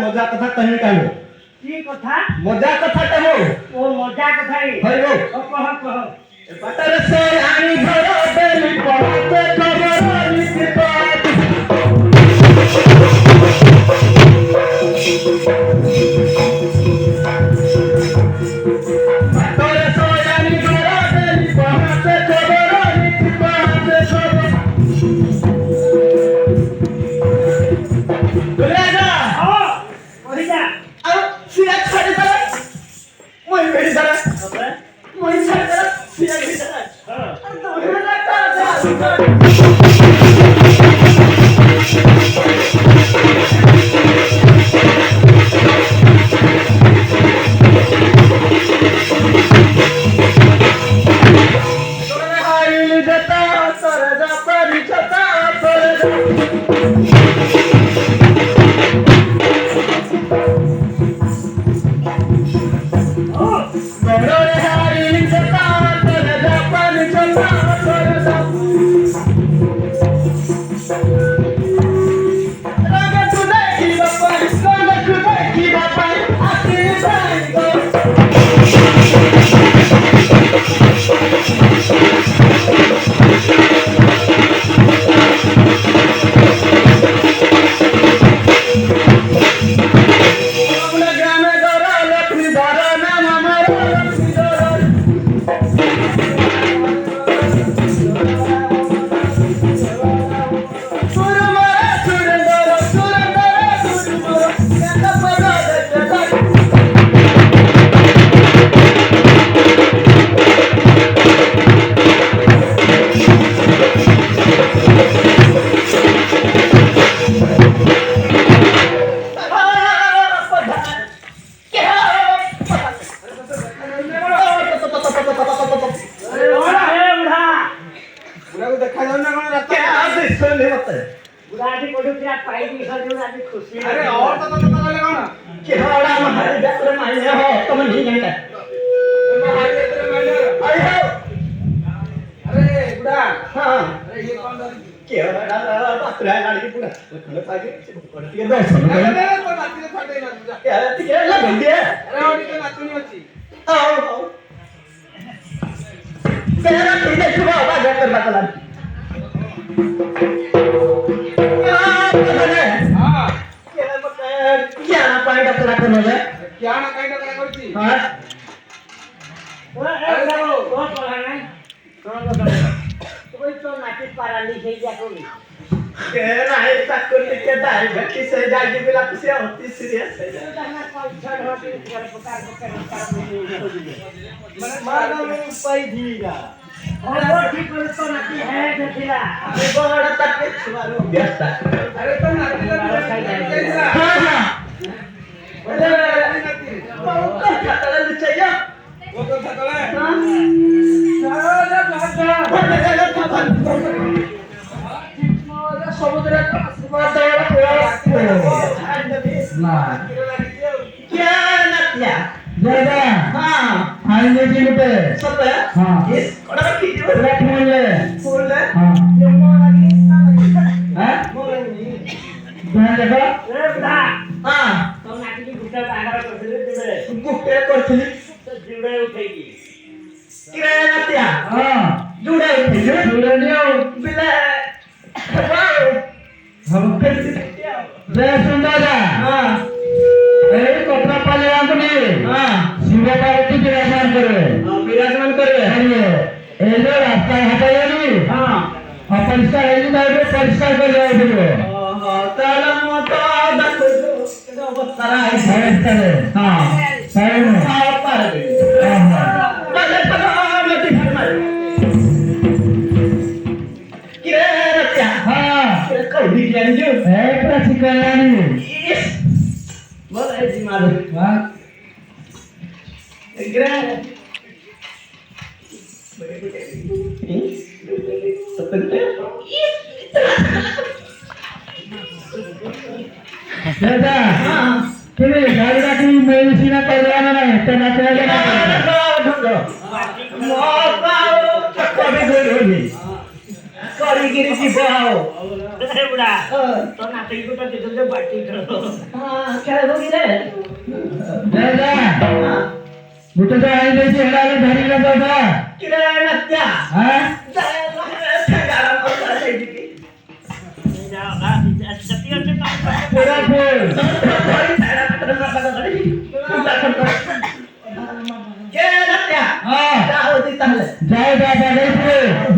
मजा कथा कहीं कहलो की कथा मजा कथा कहो ओ मजा कथा ही होइबो कह पतर से आनी भरो बेली पड़ते खबर लिखी बात पतर से आनी भरो बेली पड़ते खबर लिखी बात दुलाजा हां ओही जा अब सिया छाड़ी दे मोई बेड़ी दे मोई छाड़ी दे सिया बेड़ी दे हां तो हमरा का अरे और तो लगा ना कि हमारा हमारे जाकर मारने हो तो मैं नहीं जानता हमारे तेरे मारने आई हो अरे बुढ़ा हां अरे ये कौन था क्या बातरा गाड़ी की पूरा खड़े पागे ये दो सुन अरे तो नाती फाटे ना बुढ़ा क्या ये लग गई है अरे और तो नाती नहीं होती आओ तेरा पीछे छुपा हुआ जाकर बतला हां क्या ना पाएगा तेरा करने में क्या ना काई ना करती हां अरे देखो बहुत पढ़ा नहीं कोई तो नाटी पारा लिखे जा कोई के नाही तक के दाई भक्ति से जागी बिला कुछ होती सीरियस है करना कोई छड़ होती कर पकार मन मार में पाई दीगा और वो ठीक तो नाटी है देखिला अरे बड़ा तक के छुआरो व्यस्त अरे तो नाती का हां हां अरे नाती बहुत खतरा चाहिए वो तो खतरा है हां सारा भागा समुद्र का आशीर्वाद दया ना दादा हा खायला की कुठे सत्य हा. येस कोणाला किती वर तुला म्हणले बोलले हा हा तुला रे बुधा हा तो नाती गुट्टा बांधा करते तिकडे गुप्ते करतली तर जिवडे उठायची किराया त्या हा जुडे उठले तुला नेऊ बिले वाव हम जय सुंदरा हा ए कपड़ा पाले आपने हा शिवा पार्वती के विराजमान करे विराजमान करे अरे ए जो रास्ता हटाया नहीं हा परिष्कार है नहीं तो परिष्कार कर जाओ फिर त्याला मोठा दाखवतो त्याचा अवस्था आहे परिष्कार है हा सारे में हा पारदे बले पगा मती फरमाय किराया त्या हाँ कवडी ज्ञानजो एक ना सिखाया नहीं मला जी मारू हाँ किराया बड़े दादा तुम्ही गाडी टाकली मेडिसिन कळवाना नाही तर नाचवायला कारिगिरीची भाव रे बुधा तो नाती गुट्टा तिथे बाटी करतो खेळ बघितले दादा मुठे आई द्यायची हेडाला धरीला दादा किराया नसत्या हा पुरा फुल हा जाओ दादा पुढे